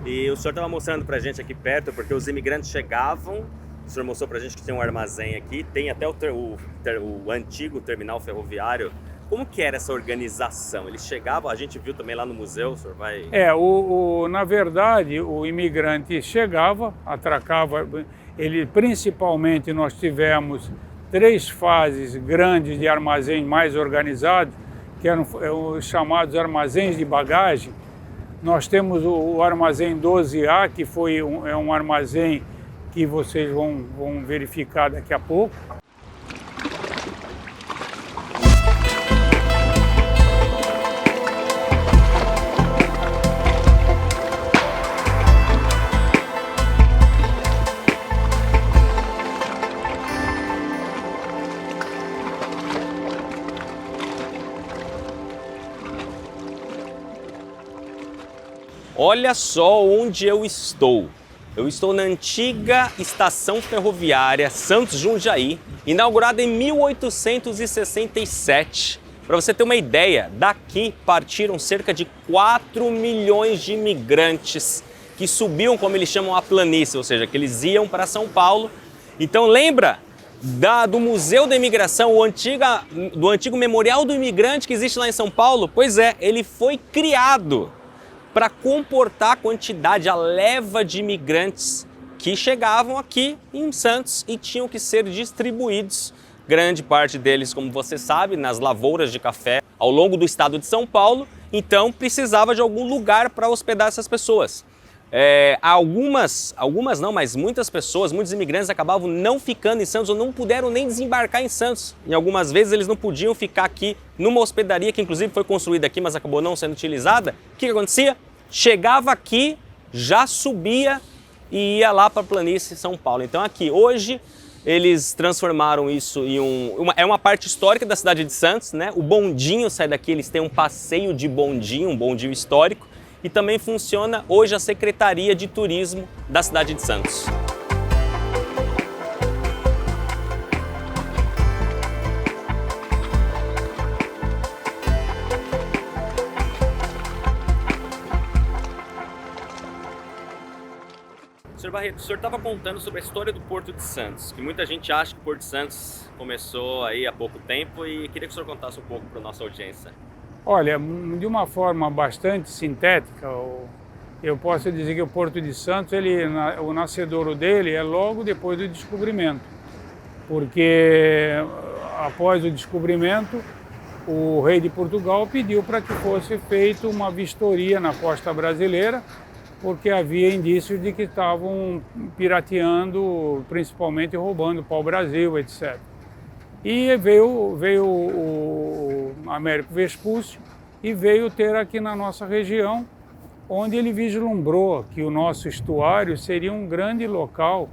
E o senhor estava mostrando pra gente aqui perto, porque os imigrantes chegavam, o senhor mostrou pra gente que tem um armazém aqui, tem até o antigo terminal ferroviário. Como que era essa organização? Eles chegavam, a gente viu também lá no museu, o senhor vai... Na verdade, o imigrante chegava, atracava, principalmente nós tivemos 3 fases grandes de armazém mais organizados, que eram os chamados armazéns de bagagem. Nós temos o armazém 12A, que é um armazém que vocês vão verificar daqui a pouco. Olha só onde eu estou. Eu estou na antiga estação ferroviária Santos Jundiaí, inaugurada em 1867. Para você ter uma ideia, daqui partiram cerca de 4 milhões de imigrantes que subiam, como eles chamam, a planície, ou seja, que eles iam para São Paulo. Então lembra do Museu da Imigração, do antigo Memorial do Imigrante que existe lá em São Paulo? Pois é, ele foi criado para comportar a quantidade, a leva de imigrantes que chegavam aqui em Santos e tinham que ser distribuídos, grande parte deles, como você sabe, nas lavouras de café ao longo do estado de São Paulo, então precisava de algum lugar para hospedar essas pessoas. Algumas não, mas muitas pessoas, muitos imigrantes acabavam não ficando em Santos ou não puderam nem desembarcar em Santos. Em algumas vezes eles não podiam ficar aqui numa hospedaria que inclusive foi construída aqui, mas acabou não sendo utilizada. O que acontecia? Chegava aqui, já subia e ia lá para a planície São Paulo. Então aqui, hoje, eles transformaram isso em uma parte histórica da cidade de Santos, né? O bondinho sai daqui, eles têm um passeio de bondinho, um bondinho histórico. E também funciona hoje a Secretaria de Turismo da cidade de Santos. Sr. Barreto, o senhor estava contando sobre a história do Porto de Santos, que muita gente acha que o Porto de Santos começou aí há pouco tempo e queria que o senhor contasse um pouco para a nossa audiência. Olha, de uma forma bastante sintética, eu posso dizer que o Porto de Santos, o nascedouro dele é logo depois do descobrimento, porque após o descobrimento, o rei de Portugal pediu para que fosse feita uma vistoria na costa brasileira, porque havia indícios de que estavam pirateando, principalmente roubando pau-brasil, etc. E veio o Américo Vespúcio e veio ter aqui na nossa região, onde ele vislumbrou que o nosso estuário seria um grande local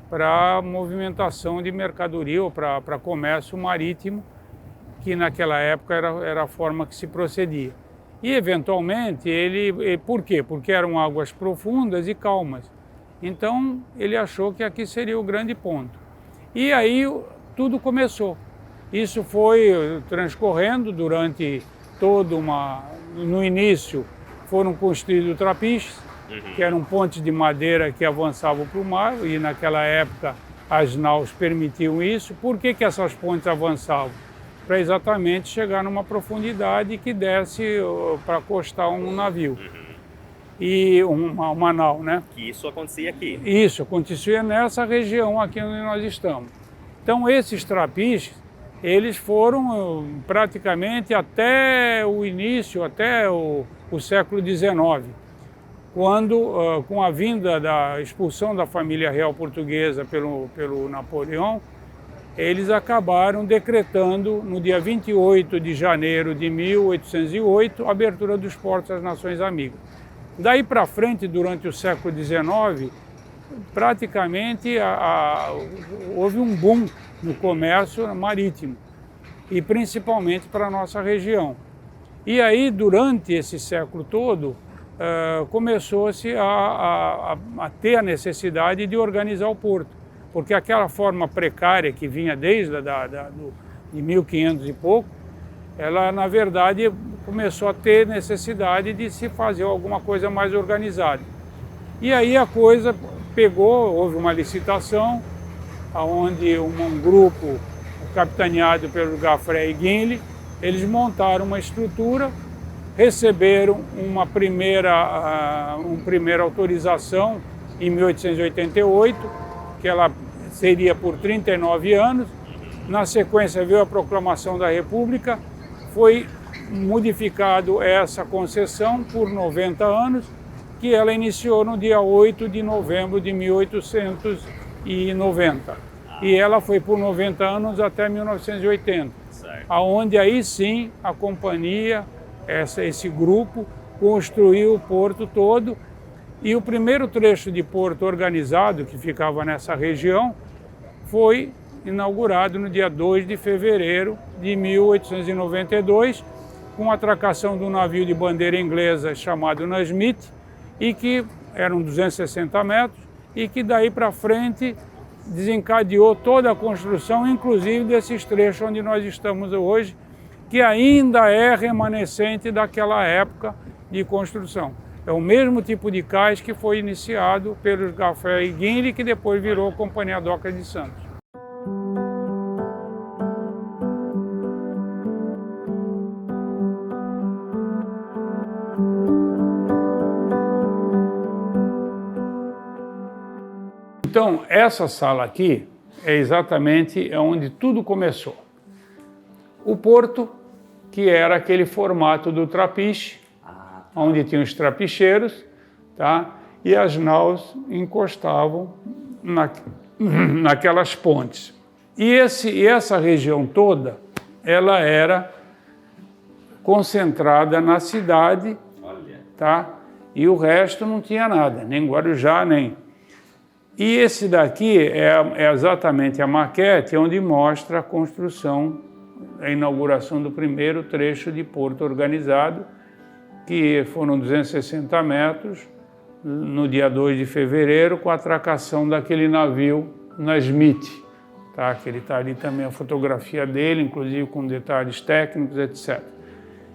para movimentação de mercadoria ou para comércio marítimo, que naquela época era a forma que se procedia. E, eventualmente, por quê? Porque eram águas profundas e calmas. Então, ele achou que aqui seria o grande ponto. E aí tudo começou. Isso foi transcorrendo durante no início foram construídos trapiches, que eram pontes de madeira que avançavam para o mar, e naquela época as naus permitiam isso. Por que essas pontes avançavam? Para exatamente chegar numa profundidade que desse para acostar um navio. E uma nau, né? Que isso acontecia aqui. Isso acontecia nessa região aqui onde nós estamos. Então esses trapiches, eles foram praticamente até o início, até o século XIX, quando, com a vinda da expulsão da família real portuguesa pelo Napoleão, eles acabaram decretando, no dia 28 de janeiro de 1808, a abertura dos portos às nações amigas. Daí para frente, durante o século XIX, praticamente houve um boom no comércio marítimo, e principalmente para a nossa região. E aí, durante esse século todo, começou-se a ter a necessidade de organizar o porto, porque aquela forma precária que vinha desde de 1500 e pouco, ela, na verdade, começou a ter necessidade de se fazer alguma coisa mais organizada. E aí a coisa pegou, houve uma licitação, onde um grupo capitaneado pelo Gaffrey e Guinle, eles montaram uma estrutura, receberam uma primeira autorização em 1888, que ela seria por 39 anos. Na sequência veio a proclamação da República, foi modificado essa concessão por 90 anos, que ela iniciou no dia 8 de novembro de 1890. E ela foi por 90 anos até 1980, aonde aí sim a companhia, esse grupo, construiu o porto todo. E o primeiro trecho de porto organizado, que ficava nessa região, foi inaugurado no dia 2 de fevereiro de 1892, com a atracação de um navio de bandeira inglesa chamado Nasmith, e que eram 260 metros, e que daí para frente desencadeou toda a construção, inclusive desses trechos onde nós estamos hoje, que ainda é remanescente daquela época de construção. É o mesmo tipo de cais que foi iniciado pelos Gaffrey e Guinle, que depois virou Companhia Docas de Santos. Então, essa sala aqui é exatamente onde tudo começou. O porto, que era aquele formato do trapiche, onde tinha os trapicheiros, tá? E as naus encostavam naquelas pontes. E essa região toda, ela era concentrada na cidade, tá? E o resto não tinha nada, nem Guarujá, nem... E esse daqui é exatamente a maquete onde mostra a construção, a inauguração do primeiro trecho de porto organizado, que foram 260 metros, no dia 2 de fevereiro, com a atracação daquele navio Nasmith, tá? Que ele está ali também, a fotografia dele, inclusive com detalhes técnicos, etc.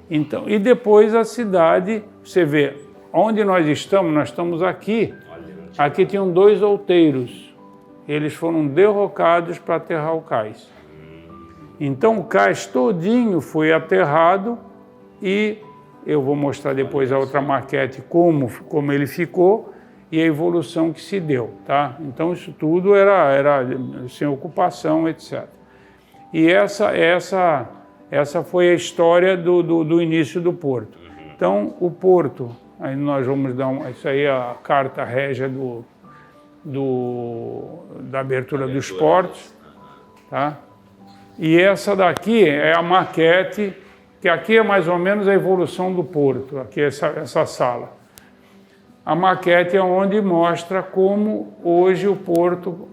Então, e depois a cidade, você vê, onde nós estamos aqui. Aqui tinham 2 outeiros, eles foram derrocados para aterrar o cais. Então o cais todinho foi aterrado e eu vou mostrar depois a outra maquete como ele ficou e a evolução que se deu, tá? Então isso tudo era sem ocupação, etc. E essa foi a história do início do porto. Então o porto... Aí nós vamos dar isso aí é a carta régia da abertura dos portos, tá? E essa daqui é a maquete, que aqui é mais ou menos a evolução do porto, aqui essa sala. A maquete é onde mostra como hoje o porto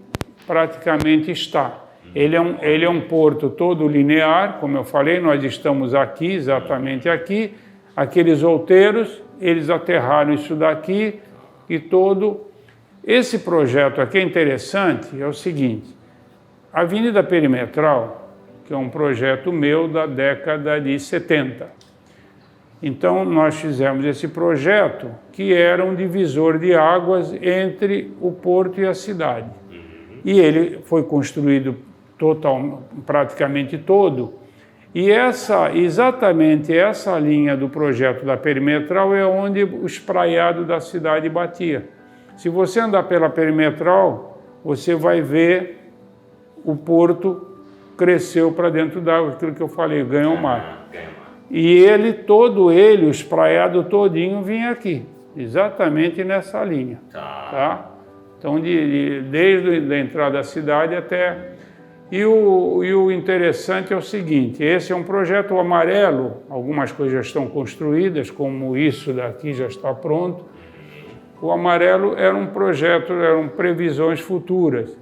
praticamente está. Ele é um porto todo linear, como eu falei, nós estamos aqui, exatamente aqui. Aqueles outeiros, eles aterraram isso daqui e todo... Esse projeto aqui é interessante, é o seguinte, a Avenida Perimetral, que é um projeto meu da década de 70. Então, nós fizemos esse projeto, que era um divisor de águas entre o porto e a cidade. E ele foi construído praticamente todo. E exatamente essa linha do projeto da Perimetral é onde o espraiado da cidade batia. Se você andar pela Perimetral, você vai ver o porto cresceu para dentro d'água, aquilo que eu falei, ganhou mar. E todo ele, o espraiado todinho vinha aqui, exatamente nessa linha. Tá? Então, desde a entrada da cidade até... E o interessante é o seguinte, esse é um projeto amarelo, algumas coisas já estão construídas, como isso daqui já está pronto. O amarelo era um projeto, eram previsões futuras.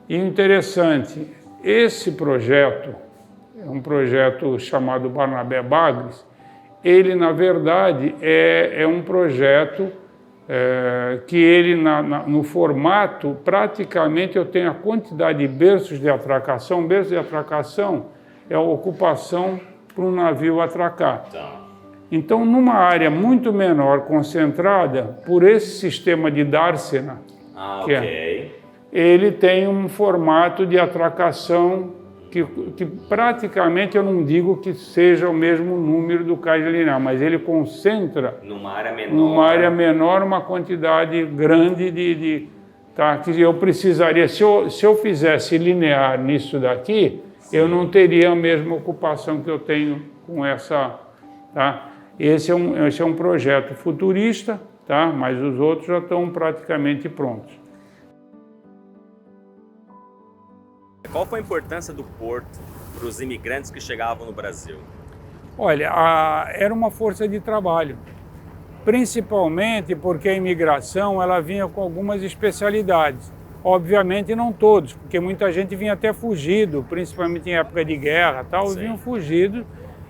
E o interessante, esse projeto, é um projeto chamado Barnabé Bagres, ele, na verdade, é um projeto que ele, no formato, praticamente eu tenho a quantidade de berços de atracação. Berço de atracação é a ocupação para um navio atracar. Então, numa área muito menor, concentrada, por esse sistema de dársena, ele tem um formato de atracação que praticamente eu não digo que seja o mesmo número do cais linear, mas ele concentra numa área menor uma quantidade grande tá, que eu precisaria, se eu fizesse linear nisso daqui, eu não teria a mesma ocupação que eu tenho com essa, tá? Esse é um projeto futurista, tá? Mas os outros já estão praticamente prontos. Qual foi a importância do porto para os imigrantes que chegavam no Brasil? Olha, era uma força de trabalho, principalmente porque a imigração ela vinha com algumas especialidades. Obviamente não todos, porque muita gente vinha até fugido, principalmente em época de guerra, tal, vinham fugidos.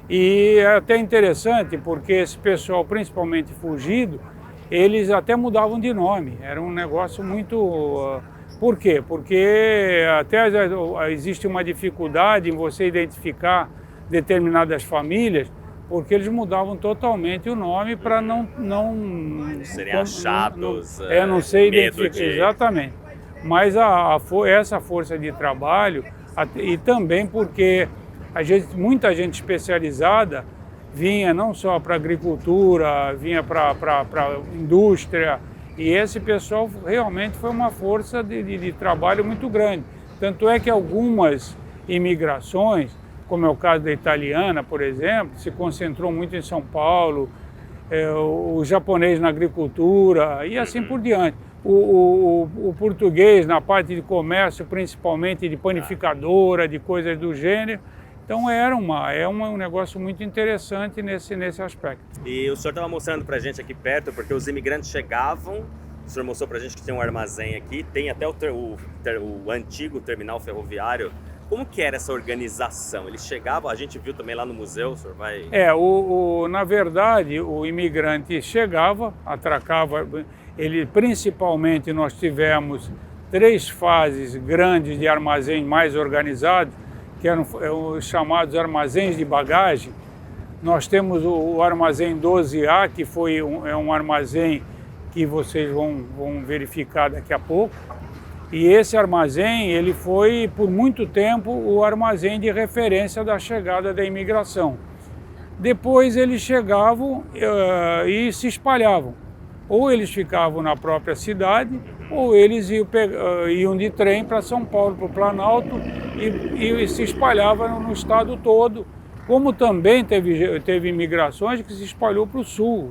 E é até interessante porque esse pessoal, principalmente fugido, eles até mudavam de nome. Era um negócio muito... Por quê? Porque até existe uma dificuldade em você identificar determinadas famílias, porque eles mudavam totalmente o nome para não serem achados, não ser identificados. Exatamente. Mas essa força de trabalho, e também porque muita gente especializada vinha não só para agricultura, vinha para indústria, e esse pessoal realmente foi uma força de trabalho muito grande. Tanto é que algumas imigrações, como é o caso da italiana, por exemplo, se concentrou muito em São Paulo, o japonês na agricultura e assim por diante. O português na parte de comércio, principalmente de panificadora, de coisas do gênero. Então é um negócio muito interessante nesse aspecto. E o senhor estava mostrando para a gente aqui perto, porque os imigrantes chegavam, o senhor mostrou para a gente que tem um armazém aqui, tem até o antigo terminal ferroviário. Como que era essa organização? Eles chegavam, a gente viu também lá no museu, o senhor vai... Na verdade, o imigrante chegava, atracava, principalmente nós tivemos 3 fases grandes de armazém mais organizados, que eram os chamados armazéns de bagagem. Nós temos o armazém 12A, que é um armazém que vocês vão verificar daqui a pouco. E esse armazém, ele foi por muito tempo o armazém de referência da chegada da imigração. Depois eles chegavam e se espalhavam. Ou eles ficavam na própria cidade, ou eles iam de trem para São Paulo, para o Planalto, e se espalhavam no estado todo. Como também teve imigrações que se espalhou para o sul,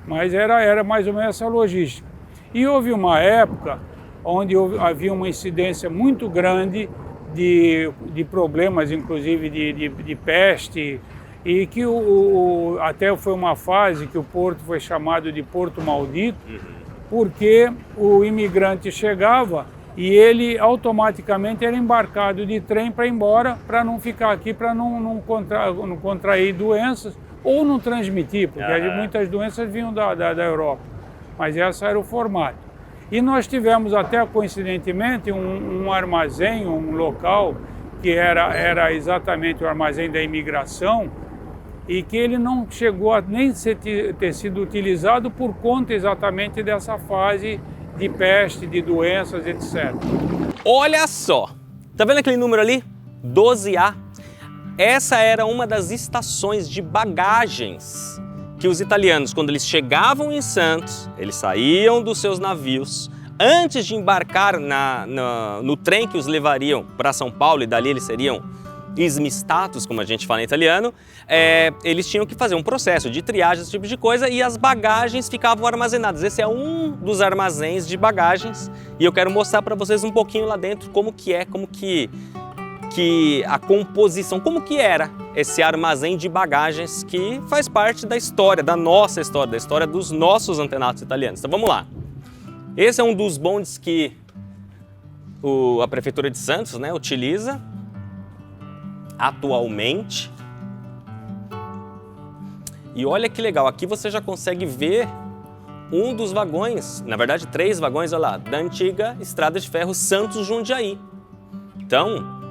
mas era mais ou menos essa logística. E houve uma época onde havia uma incidência muito grande de problemas, inclusive de peste, e que até foi uma fase que o porto foi chamado de Porto Maldito, porque o imigrante chegava e ele automaticamente era embarcado de trem para ir embora, para não ficar aqui, para não contrair doenças ou não transmitir, porque muitas doenças vinham da Europa, mas esse era o formato. E nós tivemos até coincidentemente um armazém, um local que era exatamente o armazém da imigração, e que ele não chegou a nem ter sido utilizado por conta exatamente dessa fase de peste, de doenças, etc. Olha só! Tá vendo aquele número ali? 12A. Essa era uma das estações de bagagens que os italianos, quando eles chegavam em Santos, eles saíam dos seus navios, antes de embarcar no trem que os levariam para São Paulo, e dali eles seriam smistatus, como a gente fala em italiano, eles tinham que fazer um processo de triagem, esse tipo de coisa, e as bagagens ficavam armazenadas. Esse é um dos armazéns de bagagens, e eu quero mostrar para vocês um pouquinho lá dentro como que a composição, como que era esse armazém de bagagens que faz parte da história, da nossa história, da história dos nossos antenados italianos. Então vamos lá. Esse é um dos bondes que a Prefeitura de Santos, né, utiliza atualmente. E olha que legal, aqui você já consegue ver um dos vagões, na verdade 3 vagões, olha lá, da antiga Estrada de Ferro Santos-Jundiaí. Então,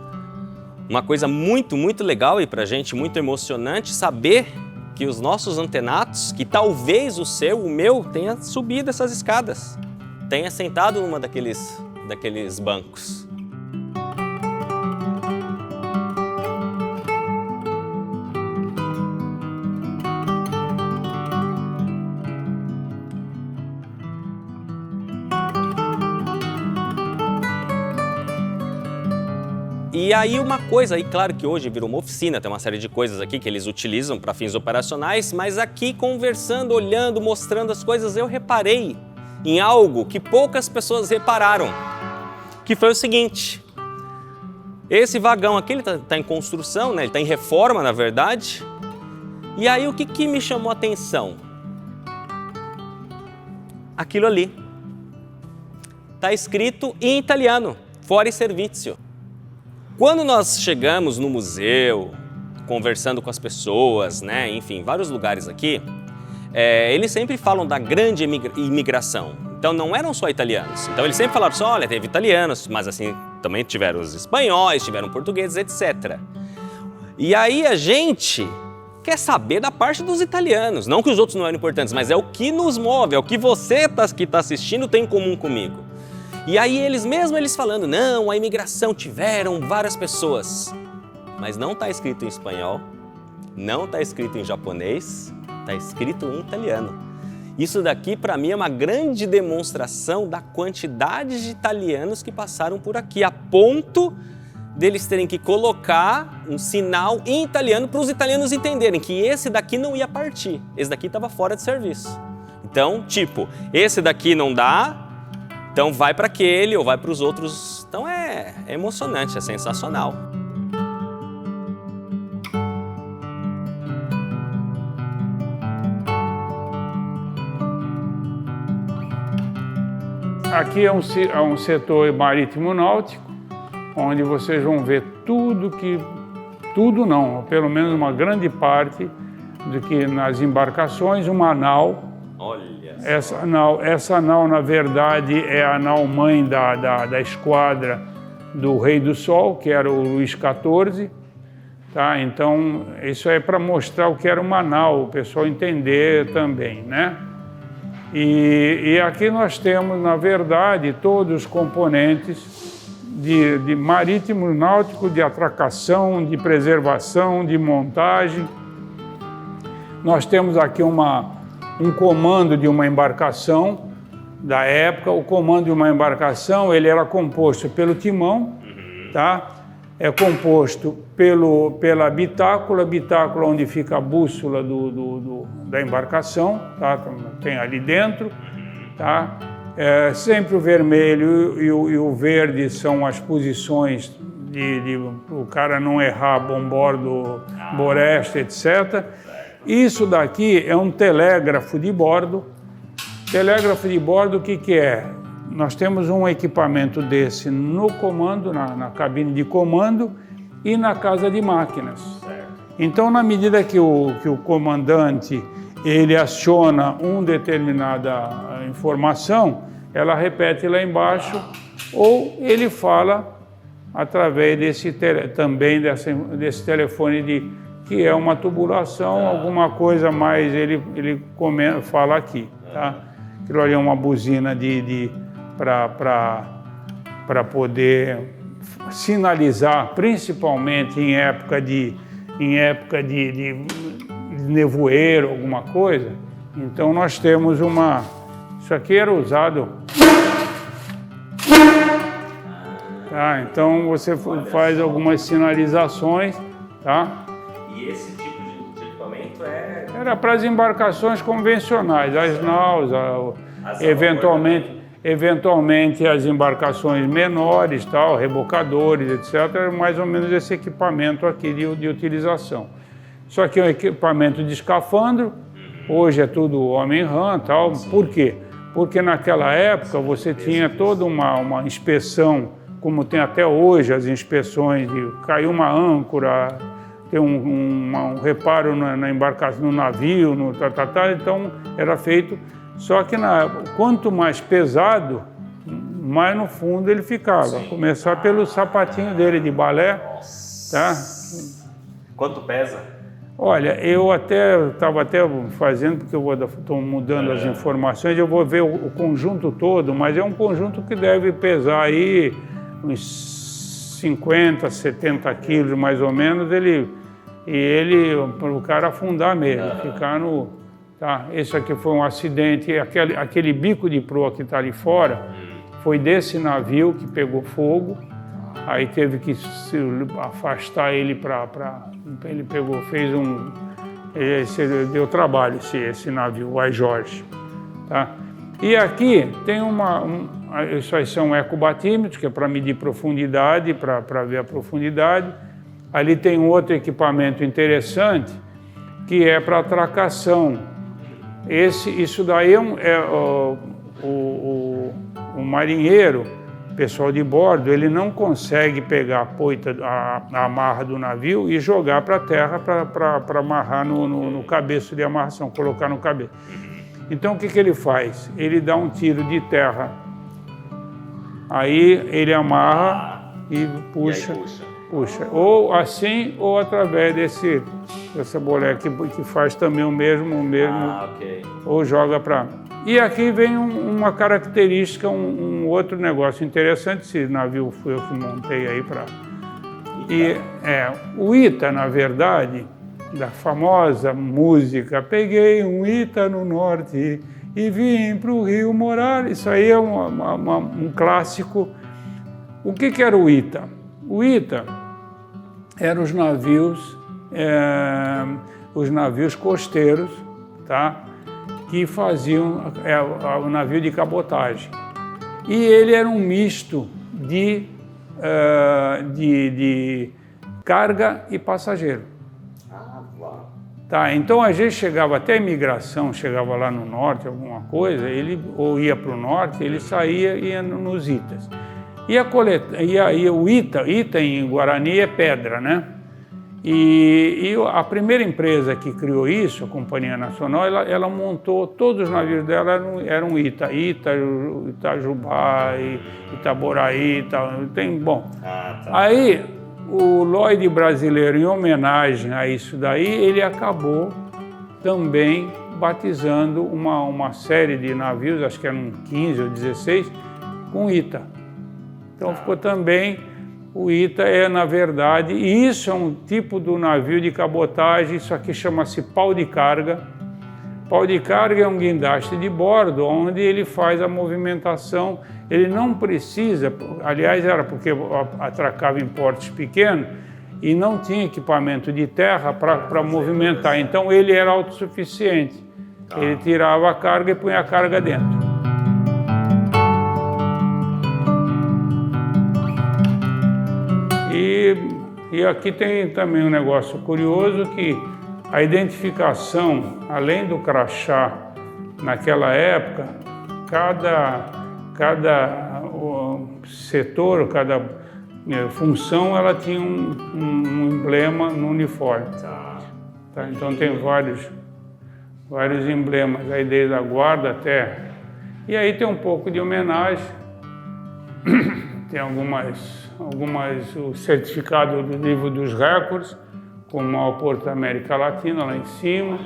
uma coisa muito, muito legal e pra gente muito emocionante saber que os nossos antenatos, que talvez o seu, o meu, tenha subido essas escadas, tenha sentado numa daqueles bancos. E aí uma coisa, aí claro que hoje virou uma oficina, tem uma série de coisas aqui que eles utilizam para fins operacionais, mas aqui conversando, olhando, mostrando as coisas, eu reparei em algo que poucas pessoas repararam, que foi o seguinte: esse vagão aqui, ele tá em construção, né? Ele está em reforma, na verdade, e aí o que me chamou a atenção? Aquilo ali, está escrito em italiano, Fuori Servizio. Quando nós chegamos no museu, conversando com as pessoas, né, enfim, vários lugares aqui, eles sempre falam da grande imigração. Então não eram só italianos. Então eles sempre falaram só, olha, teve italianos, mas assim, também tiveram os espanhóis, tiveram portugueses, etc. E aí a gente quer saber da parte dos italianos. Não que os outros não eram importantes, mas é o que nos move, é o que você que está assistindo tem em comum comigo. E aí eles falando, não, a imigração tiveram várias pessoas. Mas não está escrito em espanhol, não está escrito em japonês, está escrito em italiano. Isso daqui para mim é uma grande demonstração da quantidade de italianos que passaram por aqui, a ponto deles terem que colocar um sinal em italiano para os italianos entenderem que esse daqui não ia partir, esse daqui estava fora de serviço. Então, tipo, esse daqui não dá, então vai para aquele ou vai para os outros. Então é emocionante, é sensacional. Aqui é um setor marítimo náutico, onde vocês vão ver tudo não, pelo menos uma grande parte do que nas embarcações, uma nau. Olha. Essa nau, na verdade, é a nau-mãe da esquadra do Rei do Sol, que era o Luís XIV. Tá? Então, isso é para mostrar o que era uma nau, o pessoal entender também, né? E aqui nós temos, na verdade, todos os componentes de marítimo náutico, de atracação, de preservação, de montagem. Nós temos aqui um comando de uma embarcação da época. O comando de uma embarcação, ele era composto pelo timão, tá? É composto pela bitácula onde fica a bússola da embarcação, tá? Tem ali dentro, tá? Sempre o vermelho e o verde são as posições para o cara não errar bombordo, boreste, etc. Isso daqui é um telégrafo de bordo. Telégrafo de bordo, o que é? Nós temos um equipamento desse no comando, na cabine de comando e na casa de máquinas. Então, na medida que o comandante ele aciona uma determinada informação, ela repete lá embaixo, ou ele fala através desse telefone que é uma tubulação, alguma coisa mais, ele fala aqui, tá? Aquilo ali é uma buzina para poder sinalizar, principalmente em época de nevoeiro, alguma coisa. Então nós temos isso aqui era usado, tá? Então você faz algumas sinalizações, tá? E esse tipo de equipamento era para as embarcações convencionais, as naus, eventualmente as embarcações menores, tal, rebocadores, etc. Mais ou menos esse equipamento aqui de utilização. Só que é um equipamento de escafandro, hoje é tudo homem-rã, tal. Por quê? Porque naquela época você tinha toda uma inspeção, como tem até hoje as inspeções de cair uma âncora, ter um reparo na embarcação, no navio, então era feito. Só que quanto mais pesado, mais no fundo ele ficava. Começar pelo sapatinho dele de balé, tá? Quanto pesa? Olha, eu estava até fazendo, porque eu estou mudando as informações, eu vou ver o conjunto todo, mas é um conjunto que deve pesar aí uns 50, 70 quilos mais ou menos, para o cara afundar mesmo, ficar no... Tá? Esse aqui foi um acidente, aquele bico de proa que está ali fora, foi desse navio que pegou fogo, aí teve que se afastar ele ele fez deu trabalho esse navio, o Ai Jorge, tá? E aqui tem isso aí são ecobatímetros, que é para medir profundidade, para ver a profundidade. Ali tem um outro equipamento interessante, que é para tracação. Isso daí o marinheiro, pessoal de bordo, ele não consegue pegar a amarra do navio e jogar para a terra para amarrar no cabeço de amarração, colocar no cabeço. Então o que ele faz? Ele dá um tiro de terra, aí ele amarra e puxa. Ou assim, ou através dessa boleia que faz também o mesmo, ok. Ou joga para... E aqui vem uma característica, um outro negócio interessante. Esse navio foi eu que montei aí para... O Ita, na verdade, da famosa música Peguei um Ita no norte e vim para o Rio morar. Isso aí é um clássico. O que era o Ita? O Ita eram os navios costeiros, tá? Que faziam o navio de cabotagem. E ele era um misto de carga e passageiro. Tá, então a gente chegava até a imigração, chegava lá no norte, alguma coisa, ele ou ia para o norte, ele saía e ia nos Itas. E o Ita em Guarani é pedra, né? E a primeira empresa que criou isso, a Companhia Nacional, ela montou, todos os navios dela eram Ita, Itajubá, Itaboraí, bom. Tá. Aí o Lloyd brasileiro, em homenagem a isso daí, ele acabou também batizando uma série de navios, acho que eram 15 ou 16, com Ita. Então ficou também... O Ita na verdade, e isso é um tipo do navio de cabotagem, isso aqui chama-se pau de carga. Pau de carga é um guindaste de bordo, onde ele faz a movimentação, ele não precisa, aliás era porque atracava em portos pequenos e não tinha equipamento de terra para movimentar, então ele era autossuficiente. Ele tirava a carga e punha a carga dentro. E aqui tem também um negócio curioso que a identificação, além do crachá, naquela época, cada setor, cada função, ela tinha um emblema no uniforme. Tá? Então tem vários emblemas, aí desde a guarda até... E aí tem um pouco de homenagem, tem o certificado do livro dos recordes, com o maior porto da América Latina lá em cima.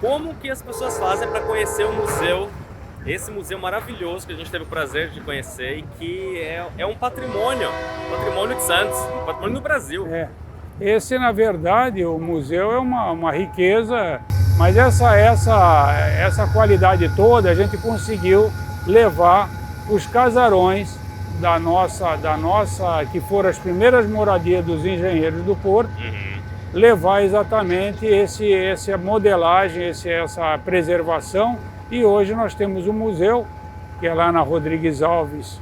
Como que as pessoas fazem para conhecer o museu? Esse museu maravilhoso que a gente teve o prazer de conhecer e que é um patrimônio de Santos, um patrimônio do Brasil. Esse, na verdade, o museu é uma riqueza, mas essa qualidade toda a gente conseguiu levar os casarões da nossa, que foram as primeiras moradias dos engenheiros do porto, levar exatamente essa modelagem, essa preservação. E hoje nós temos um museu, que é lá na Rodrigues Alves,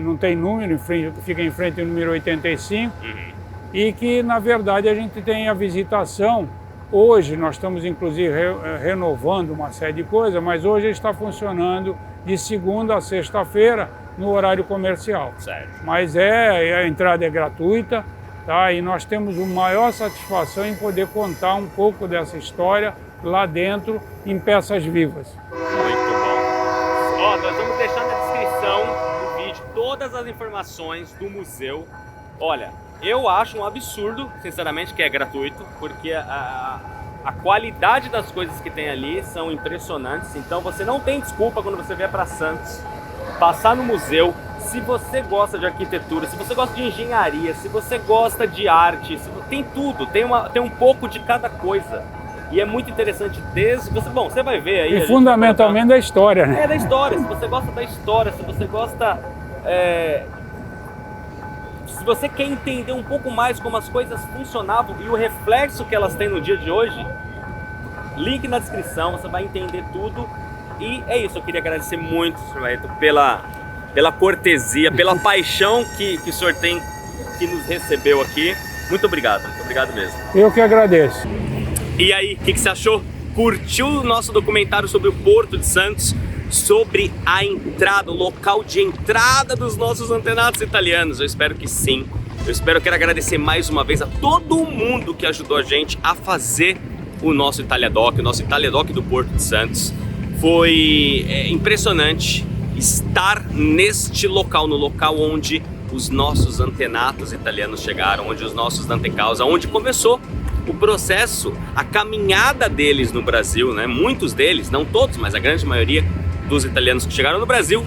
não tem número, fica em frente ao número 85, e que, na verdade, a gente tem a visitação. Hoje nós estamos, inclusive, renovando uma série de coisas, mas hoje está funcionando de segunda a sexta-feira, no horário comercial. Certo. Mas a entrada é gratuita, tá? E nós temos a maior satisfação em poder contar um pouco dessa história lá dentro, em peças vivas. Muito bom. Ó, nós vamos deixar na descrição do vídeo todas as informações do museu. Olha, eu acho um absurdo, sinceramente, que é gratuito, porque a qualidade das coisas que tem ali são impressionantes. Então você não tem desculpa quando você vier para Santos, passar no museu. Se você gosta de arquitetura, se você gosta de engenharia, se você gosta de arte, tem tudo, tem um pouco de cada coisa. E é muito interessante bom, você vai ver aí. E fundamentalmente da história, né? É da história, se você gosta da história, se você gosta... se você quer entender um pouco mais como as coisas funcionavam e o reflexo que elas têm no dia de hoje, link na descrição, você vai entender tudo. E é isso, eu queria agradecer muito, Sr. Ayrton, pela cortesia, pela paixão que o senhor tem, que nos recebeu aqui. Muito obrigado mesmo. Eu que agradeço. E aí, o que você achou? Curtiu o nosso documentário sobre o Porto de Santos? Sobre a entrada, o local de entrada dos nossos antenados italianos? Eu espero que sim. Eu quero agradecer mais uma vez a todo mundo que ajudou a gente a fazer o nosso Italiadoc, do Porto de Santos. Foi impressionante estar neste local, no local onde os nossos antenatos italianos chegaram, onde os nossos antecausa, onde começou o processo, a caminhada deles no Brasil, né? Muitos deles, não todos, mas a grande maioria dos italianos que chegaram no Brasil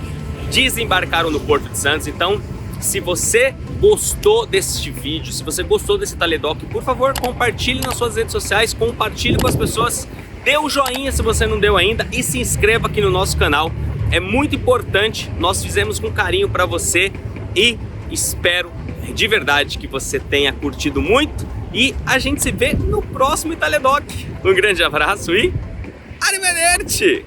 desembarcaram no Porto de Santos. Então, se você gostou deste vídeo, se você gostou desse Italiadoc, por favor, compartilhe nas suas redes sociais, compartilhe com as pessoas, dê o joinha se você não deu ainda e se inscreva aqui no nosso canal. É muito importante, nós fizemos com carinho para você e espero de verdade que você tenha curtido muito e a gente se vê no próximo Italiadoc. Um grande abraço e arrivederci!